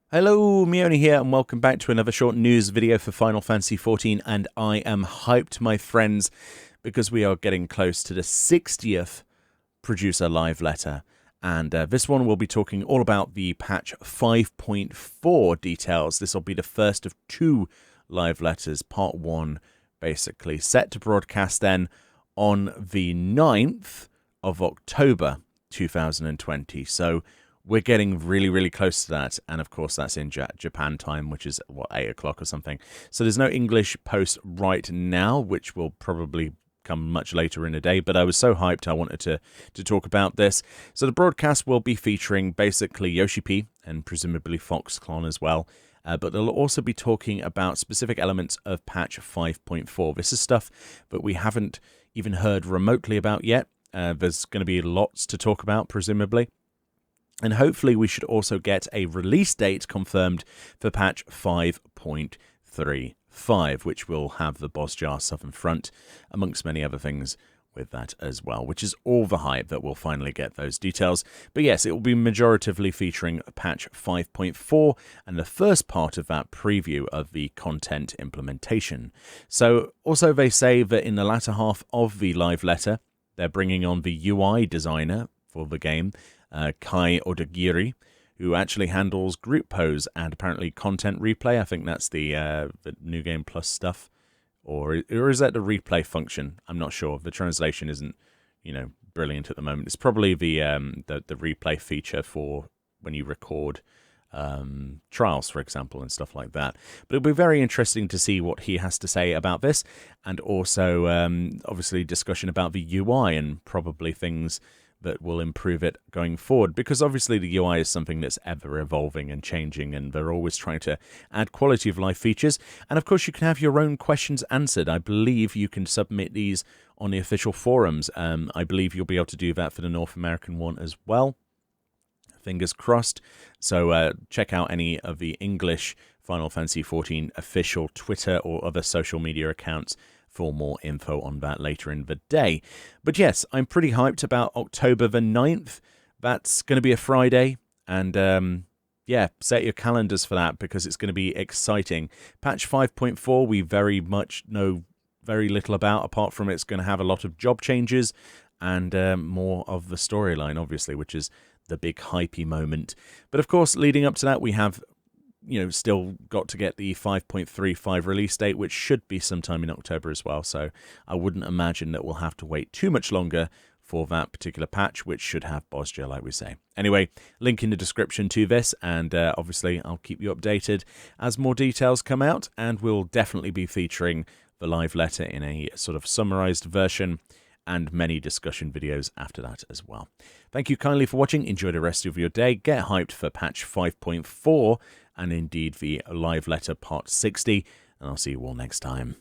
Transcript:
Hello, Meoni here, and welcome back to another short news video for Final Fantasy XIV, and I am hyped, my friends, because we are getting close to the 60th producer live letter, and this one will be talking all about the patch 5.4 details. This will be the first of two live letters, part one, basically, set to broadcast then on the 9th of October 2020, so we're getting really close to that, and of course that's in Japan time, which is, what, 8 o'clock or something. So there's no English post right now, which will probably come much later in the day, but I was so hyped I wanted to talk about this. So the broadcast will be featuring basically Yoshi P and presumably Foxclon as well, but they'll also be talking about specific elements of patch 5.4. This is stuff that we haven't even heard remotely about yet. There's going to be lots to talk about, presumably. And hopefully we should also get a release date confirmed for patch 5.35, which will have the boss jar Southern Front, amongst many other things with that as well, which is all the hype that we'll finally get those details. But yes, it will be majoritively featuring patch 5.4 and the first part of that preview of the content implementation. So also they say that in the latter half of the live letter, they're bringing on the UI designer for the game, Kai Odagiri, who actually handles group pose and apparently content replay. I think that's the New Game Plus stuff, or is that the replay function? I'm not sure. The translation isn't, brilliant at the moment. It's probably the replay feature for when you record trials, for example, and stuff like that. But it'll be very interesting to see what he has to say about this, and also obviously discussion about the UI and probably things that will improve it going forward, because obviously the UI is something that's ever evolving and changing, and they're always trying to add quality of life features. And of course you can have your own questions answered. I believe you can submit these on the official forums. I believe you'll be able to do that for the North American one as well. Fingers crossed. So check out any of the English Final Fantasy XIV official Twitter or other social media accounts for more info on that later in the day. But yes, I'm pretty hyped about October the 9th. That's going to be a Friday, and yeah, set your calendars for that, because it's going to be exciting. Patch 5.4 we very much know very little about, apart from it's going to have a lot of job changes and more of the storyline, obviously, which is the big hypey moment. But of course, leading up to that, we have still got to get the 5.35 release date, which should be sometime in October as well. So I wouldn't imagine that we'll have to wait too much longer for that particular patch, which should have boss jar, like we say. Anyway, link in the description to this, and obviously I'll keep you updated as more details come out, and we'll definitely be featuring the live letter in a sort of summarized version, and many discussion videos after that as well. Thank you kindly for watching. Enjoy the rest of your day. Get hyped for patch 5.4 and indeed the live letter part 60, and I'll see you all next time.